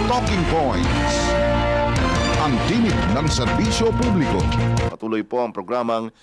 Talking Points, ang tinig ng serbisyo publiko. Patuloy po ang programang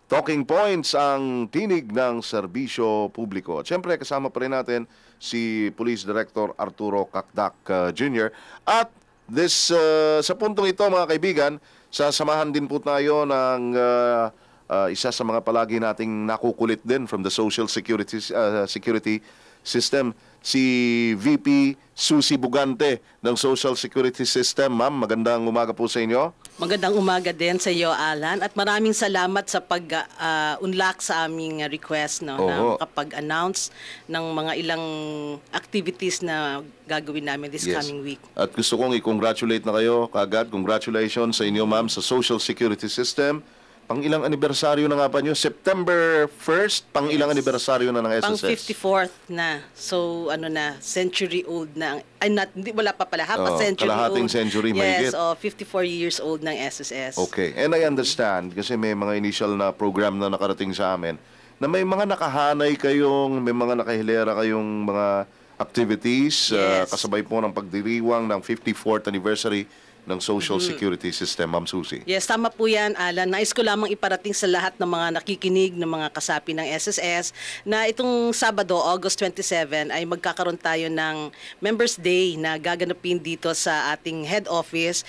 Talking Points, ang tinig ng serbisyo publiko. At syempre, kasama pa rin natin si Police Director Arturo Cacdac Jr. At sa puntong ito, mga kaibigan, sasamahan din po tayo ng isa sa mga palagi nating nakukulit din from the social security system, si VP Susie Bugante ng Social Security System. Ma'am, magandang umaga po sa inyo. Magandang umaga din sa iyo, Alan, at maraming salamat sa pag-unlock sa aming request na makapag-announce ng mga ilang activities na gagawin namin this coming week. At gusto kong i-congratulate na kayo kagad. Congratulations sa inyo, ma'am, sa Social Security System. Pang-ilang anibersaryo na nga pa nyo? September 1st, pang-ilang anibersaryo na ng SSS? Pang-54th na. So, century old na. Hindi, wala pa pala. Half a century kalahating old. century, yes, 54 years old ng SSS. Okay. And I understand, kasi may mga initial na program na nakarating sa amin, na may mga nakahanay kayong, may mga nakahilera kayong mga activities, kasabay po ng pagdiriwang ng 54th anniversary ng Social Security System, Ma'am Susie. Yes, tama po yan, Alan. Nais ko lamang iparating sa lahat ng mga nakikinig, ng mga kasapi ng SSS, na itong Sabado, August 27, ay magkakaroon tayo ng Members Day na gaganapin dito sa ating head office.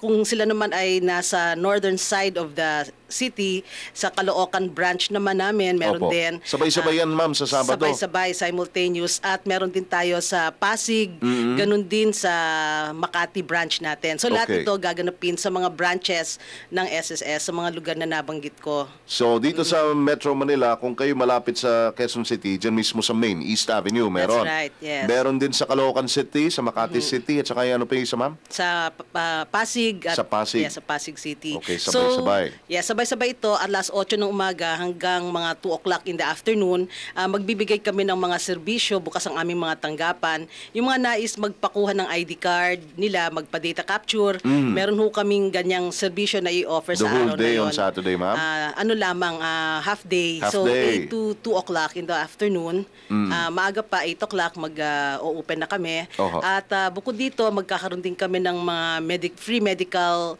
Kung sila naman ay nasa northern side of the city, sa Caloocan branch naman namin, meron din. Sabay-sabay yan, ma'am, sa Sabado. Sabay-sabay, simultaneous. At meron din tayo sa Pasig, ganun din sa Makati branch natin. So lahat ito gaganapin sa mga branches ng SSS, sa mga lugar na nabanggit ko. So dito sa Metro Manila, kung kayo malapit sa Quezon City, dyan mismo sa Main, East Avenue, meron. That's right, yes. Meron din sa Caloocan City, sa Makati City, at saka ano pa yung isa, ma'am? Sa Pasig. At, sa Pasig. Sa Pasig City. Okay, sabay-sabay. So, sabay-sabay ito, alas 8 ng umaga hanggang mga 2 o'clock in the afternoon, magbibigay kami ng mga serbisyo, bukas ang aming mga tanggapan. Yung mga nais magpakuha ng ID card nila, magpa-data capture, meron ho kaming ganyang serbisyo na i-offer sa araw na yun. The whole day on Saturday, ma'am? Ano lamang, half day. So, 8 to 2 o'clock in the afternoon. Maaga pa, 8 o'clock, mag-open na kami. At bukod dito, magkakaroon din kami ng mga free medical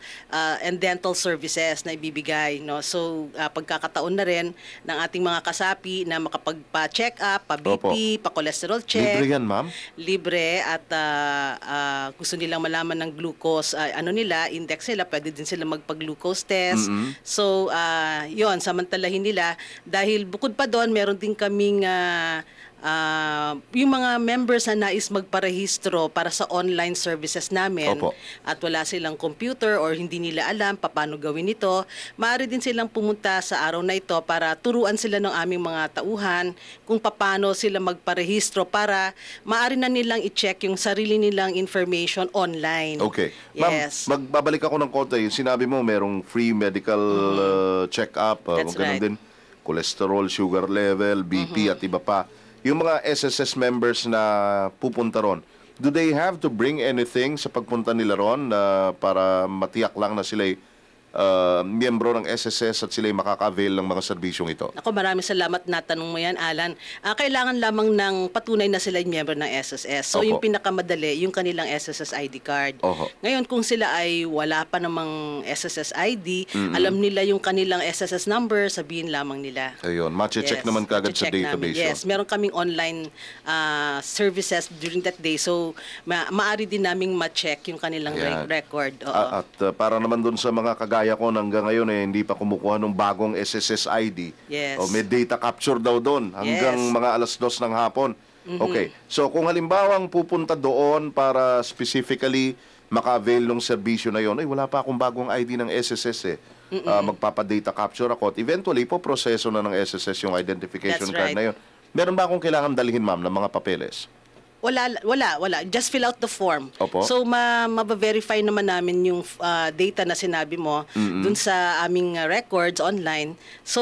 and dental services na ibibigay. No? So, pagkakataon na rin ng ating mga kasapi na makapagpa-check up, pa-BP, pa-cholesterol check. Libre yan, ma'am? Libre. At gusto nilang malaman ng glucose, index nila, pwede din sila magpa-glucose test. So, yon, samantalahin nila. Dahil bukod pa doon, meron din kaming yung mga members na nais magparehistro para sa online services namin at wala silang computer or hindi nila alam paano gawin ito, maaari din silang pumunta sa araw na ito para turuan sila ng aming mga tauhan kung paano sila magparehistro para maaari na nilang i-check yung sarili nilang information online. Okay. Yes. Ma'am, magbabalik ako ng konti. Yung sinabi mo, merong free medical check-up, That's right. din cholesterol, sugar level, BP at iba pa. Yung mga SSS members na pupunta ron, do they have to bring anything sa pagpunta nila ron para matiyak lang na sila'y miyembro ng SSS at sila'y makaka-avail ng mga serbisyong ito? Ako, maraming salamat na tanong mo yan, Alan. Kailangan lamang ng patunay na sila yung member ng SSS. So, yung pinakamadali, yung kanilang SSS ID card. Ngayon, kung sila ay wala pa namang SSS ID, alam nila yung kanilang SSS number, sabihin lamang nila. Ayun, check naman kagad sa database. Yes, meron kaming online services during that day. So, maaari din naming ma-check yung kanilang record. At para naman dun sa mga kagaya ko hanggang ngayon hindi pa kumukuha ng bagong SSS ID. Yes. May data capture daw doon hanggang mga alas 2 ng hapon. Okay. So kung halimbawang pupunta doon para specifically maka-avail ng serbisyo na yon, wala pa akong bagong ID ng SSS magpapa-data capture ako at eventually po proseso na ng SSS yung identification card na yon. Meron ba akong kailangan dalhin, ma'am, ng mga papeles? Wala. Just fill out the form. Opo. So, ma-verify naman namin yung data na sinabi mo dun sa aming records online. So,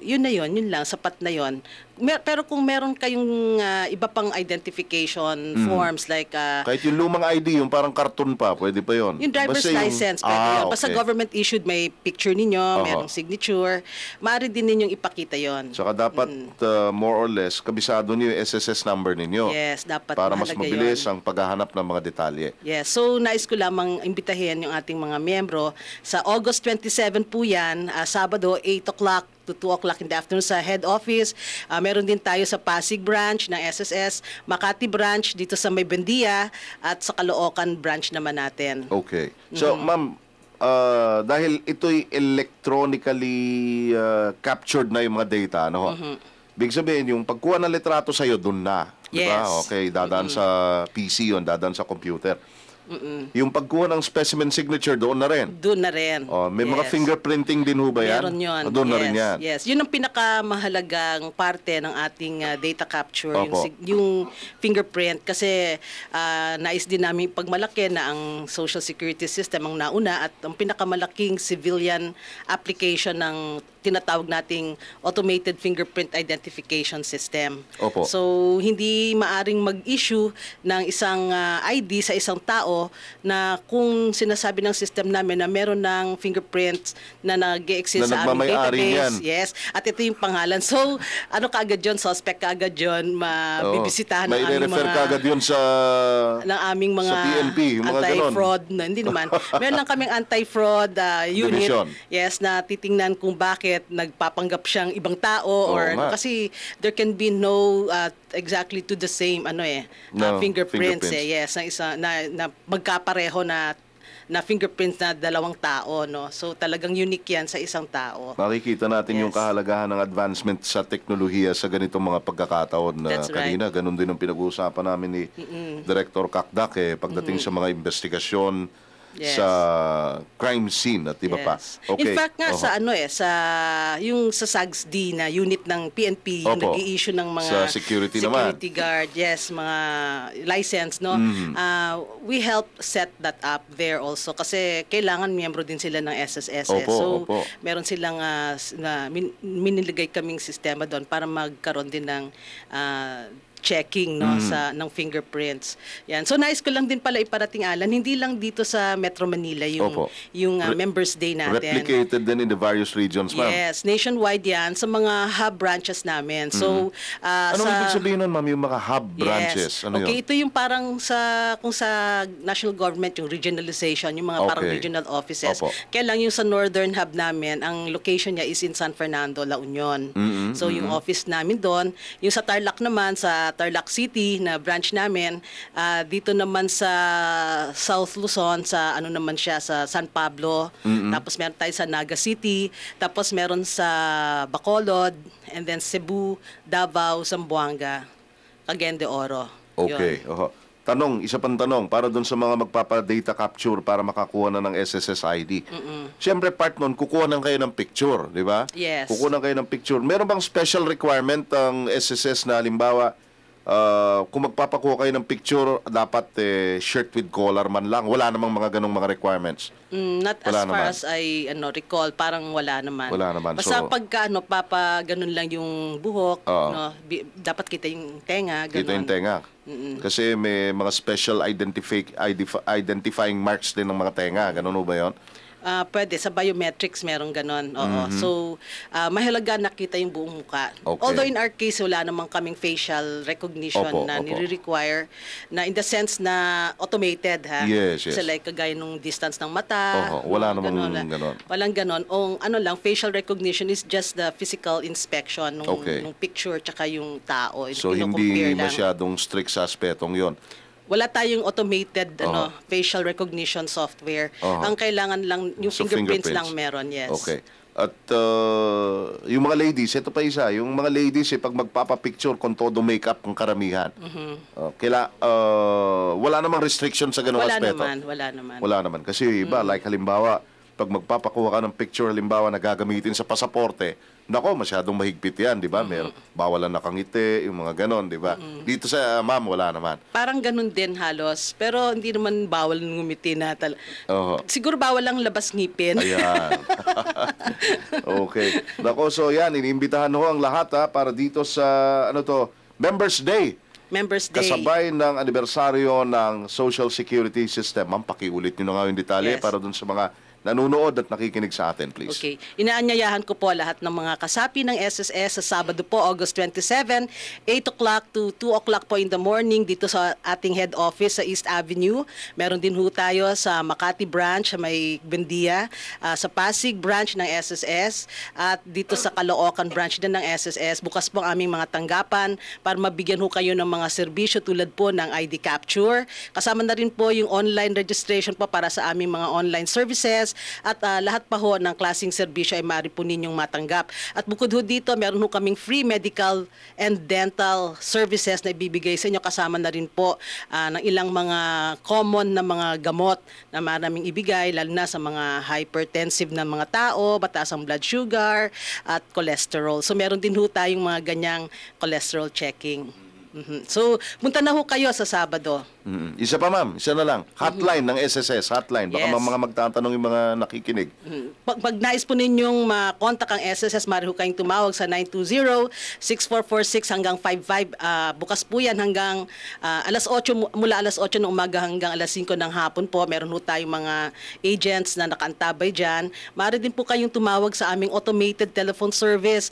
yun lang. Sapat na yun. Pero kung meron kayong iba pang identification forms like Kahit yung lumang ID, yung parang karton pa, pwede pa yun. yung driver's Basta license, pwede yun. Basta okay. government issued, may picture ninyo, merong signature, maaari din ninyong ipakita yon. Saka dapat more or less, kabisado niyo yung SSS number ninyo. Yes, dapat para mas mahalaga mabilis yun. ang paghahanap ng mga detalye. Yes, so nais ko lamang imbitahin yung ating mga miyembro. Sa August 27 po yan, Sabado, 8 o'clock to 2 o'clock in the afternoon sa head office. Meron din tayo sa Pasig branch ng SSS, Makati branch dito sa May Bendia, at sa Caloocan branch naman natin. Okay. So, ma'am, dahil ito'y electronically captured na yung mga data, ano? Big sabihin, yung pagkuha ng litrato sa'yo, dun na. Di ba? Yes. Okay, dadaan sa PC yun, dadaan sa computer. Yung pagkuha ng specimen signature, doon na rin. Doon na rin. May mga fingerprinting din ho ba yan? Meron yun. Doon na rin yan. Yes. Yun ang pinakamahalagang parte ng ating data capture, Opo. yung fingerprint. Kasi nais din namin pagmalaki na ang Social Security System ang nauna at ang pinakamalaking civilian application ng tinatawag nating Automated Fingerprint Identification System. Opo. So, hindi maaring mag-issue ng isang ID sa isang tao na kung sinasabi ng system namin na meron ng fingerprints na nag-exist Na sa aming nagmamay-ari database. yan. Yes. At ito yung pangalan. So, ano kaagad yun? Suspect kaagad yun. Mabibisitahan ng aming May refer mga... ka agad yun sa... ng aming mga sa PNP, yung mga ganon. anti-fraud. No, hindi naman. Meron lang kaming anti-fraud unit. Division. Yes, na titingnan kung bakit nagpapanggap siyang ibang tao or nga. kasi there can be no exactly to the same No, fingerprints. fingerprints. Yes, na magkapareho na fingerprints na dalawang tao, no. So talagang unique 'yan sa isang tao. Makikita natin yung Yes. kahalagahan ng advancement sa teknolohiya sa ganitong mga pagkakataon na That's right. kanina. Ganun din ang pinag-uusapan namin ni Director Kakdak pagdating sa mga investigasyon Yes. sa crime scene at iba pa. Yes. Okay. In fact nga Oho. sa SAGSD na unit ng PNP yung Opo. nag-i-issue ng mga Sa security naman. guard, yes, mga license, no. We help set that up there also kasi kailangan miyembro din sila ng SSS. Opo, So opo. meron silang miniligay kaming sistema doon para magkaroon din ng checking ng fingerprints. Yan. So nais ko lang din pala iparating, Alan, hindi lang dito sa Metro Manila Opo. yung Members Day natin. Replicated din in the various regions, ma'am. Yes, nationwide yan sa mga hub branches namin. So Anong ibig sabihin nun, ma'am, yung mga hub branches? Yes. Ano Okay, yun? ito yung parang kung sa national government, yung regionalization, yung mga parang Okay. regional offices. Opo. Kaya lang yung sa northern hub namin, ang location niya is in San Fernando, La Union. So yung office namin doon, yung sa Tarlac naman, sa Tarlac City na branch namin, dito naman sa South Luzon, sa ano naman siya, sa San Pablo. Tapos meron tayo sa Naga City, tapos meron sa Bacolod, and then Cebu, Davao, Zamboanga, Cagayan de Oro. Okay. Yun. Oho. Isa pang tanong, para doon sa mga magpapa-data capture para makakuha na ng SSS ID. Siyempre, part nun, kukuha na kayo ng picture, di ba? Yes. Kukuha na kayo ng picture. Meron bang special requirement ang SSS na halimbawa, kung magpapakuha kayo ng picture, dapat shirt with collar man lang? Wala namang mga ganong mga requirements? Not as Wala far naman. as I recall, parang wala naman. Wala naman. Basta So, pagka ganun lang yung buhok, Oo. dapat kita yung tenga, ganun. kita yung tenga. Kasi may mga special identifying marks din ng mga tenga. Ganun ba yun? Pwede. Sa biometrics meron ganon. Oo. So, mahalaga nakita yung buong muka. Okay. Although in our case, wala namang kaming facial recognition Opo, na opo. nire-require na in the sense na automated, ha? Yes, yes. Kasi like kagaya nung distance ng mata. Oho, wala namang ganon. ganon. Walang ganon. O ano lang, facial recognition is just the physical inspection Okay. nung picture tsaka yung tao. So, Kino-compare hindi lang. masyadong strict sa aspetong yon. Wala tayong automated facial recognition software. Ang kailangan lang, yung So, fingerprints lang fingerprints. meron, yes. Okay. At yung mga ladies, ito pa isa, yung mga ladies, pag magpapapicture kung todo makeup ang karamihan, wala namang restriction sa ganung Wala aspeto. naman, wala naman. Wala naman. Kasi iba, like halimbawa, pag magpapakuha ka ng picture, halimbawa na gagamitin sa pasaporte, nako, masyadong mahigpit yan, di ba? Bawalan nakangiti, yung mga ganon, di ba? Dito sa ma'am, wala naman. Parang ganun din halos. Pero hindi naman bawal ngumiti na siguro bawal lang labas ngipin. Ayan. Okay. Nako, so yan, iniimbitahan ho ang lahat para dito sa, Members Day. Members Day. Kasabay ng anibersaryo ng Social Security System. Ma'am, pakiulit nyo na nga yung detalye para dun sa mga nanonood at nakikinig sa atin, please. Okay. Inaanyayahan ko po lahat ng mga kasapi ng SSS sa Sabado po, August 27, 8 o'clock to 2 o'clock po in the morning dito sa ating head office sa East Avenue. Meron din ho tayo sa Makati branch, sa may Bendia, sa Pasig branch ng SSS, at dito sa Caloocan branch din ng SSS. Bukas po ang aming mga tanggapan para mabigyan ho kayo ng mga serbisyo tulad po ng ID capture. Kasama na rin po yung online registration po para sa aming mga online services. At lahat pa ho ng klaseng serbisyo ay maaari po ninyong matanggap. At bukod ho dito, meron ho kaming free medical and dental services na ibibigay sa inyo. Kasama na rin po ng ilang mga common na mga gamot na maraming ibigay, lalo na sa mga hypertensive na mga tao, mataas ang blood sugar at cholesterol. So meron din ho tayong mga ganyang cholesterol checking. So, punta na ho kayo sa Sabado. Isa pa, ma'am. Isa na lang. Hotline ng SSS. Hotline. Baka mga magtatanong yung mga nakikinig. Pag nais po ninyong makontak ang SSS, maaari ho kayong tumawag sa 920-6446 hanggang 55. Bukas po yan hanggang alas 8, mula alas 8 ng umaga hanggang alas 5 ng hapon po. Meron ho tayong mga agents na nakaantabay dyan. Maaari din po kayong tumawag sa aming automated telephone service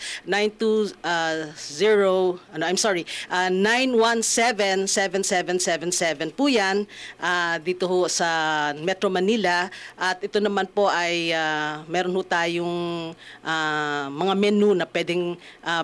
917-7777 po yan dito ho sa Metro Manila. At ito naman po ay meron ho tayong mga menu na pwedeng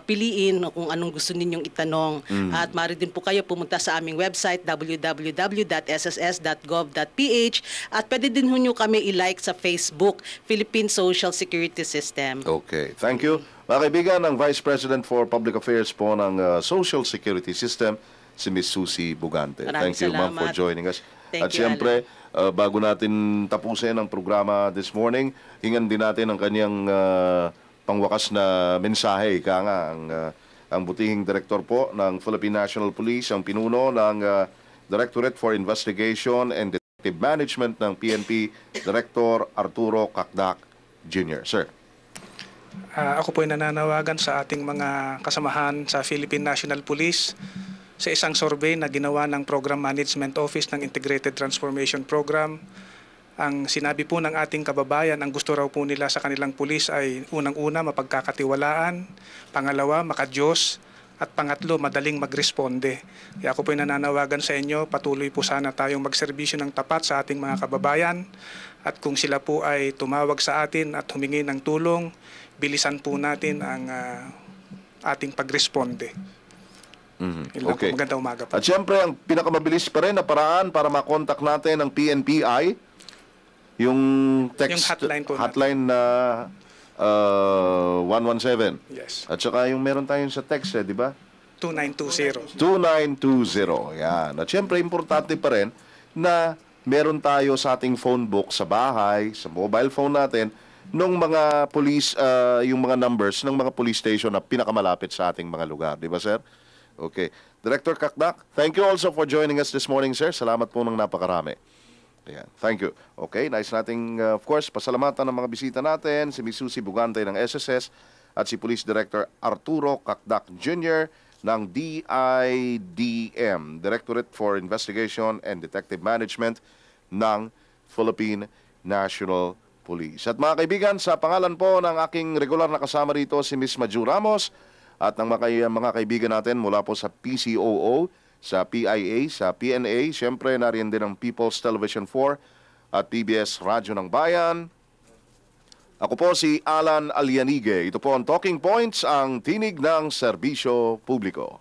piliin kung anong gusto ninyong itanong. At maaari din po kayo pumunta sa aming website www.sss.gov.ph at pwede din ho nyo kami i-like sa Facebook, Philippine Social Security System. Okay. Thank you. Mga kaibigan, ang Vice President for Public Affairs po ng Social Security System, si Ms. Susie Bugante. Thank you, ma'am, for joining us. At siyempre, bago natin tapusin ang programa this morning, hingan din natin ang kanyang pangwakas na mensahe. Ika nga, ang butihing direktor po ng Philippine National Police, ang pinuno ng Directorate for Investigation and Detective Management ng PNP, Director Arturo Cacdac Jr. Sir. Ako po ay nananawagan sa ating mga kasamahan sa Philippine National Police sa isang survey na ginawa ng Program Management Office ng Integrated Transformation Program. Ang sinabi po ng ating kababayan, ang gusto raw po nila sa kanilang pulis ay unang-una mapagkakatiwalaan, pangalawa makadiyos, at pangatlo madaling magresponde. Kaya ako po ay nananawagan sa inyo, patuloy po sana tayong magserbisyo ng tapat sa ating mga kababayan, at kung sila po ay tumawag sa atin at humingi ng tulong, bilisan po natin ang ating pagresponde. Okay. Magandang umaga po. At siyempre, ang pinakamabilis pa rin na paraan para makontak natin ang PNPI, yung text, yung hotline na 117. Yes. At saka yung meron tayong sa text, di ba? 2920. 2920. Yan. At siyempre, importante pa rin na meron tayo sa ating phone book sa bahay, sa mobile phone natin, nung mga police, yung mga numbers ng mga police station na pinakamalapit sa ating mga lugar. Di ba, sir? Okay. Director Cacdac, thank you also for joining us this morning, sir. Salamat po ng napakarami. Ayan. Thank you. Okay, nice nating, of course, pasalamatan ng mga bisita natin, si Ms. Susie Bugante ng SSS at si Police Director Arturo Cacdac Jr. ng DIDM, Directorate for Investigation and Detective Management ng Philippine National Police. At mga kaibigan, sa pangalan po ng aking regular na kasama rito, si Ms. Maju Ramos, at ng mga kaibigan natin mula po sa PCOO, sa PIA, sa PNA, siyempre nariyan din ang People's Television 4 at PBS Radyo ng Bayan. Ako po si Alan Alianige. Ito po ang Talking Points, ang tinig ng serbisyo publiko.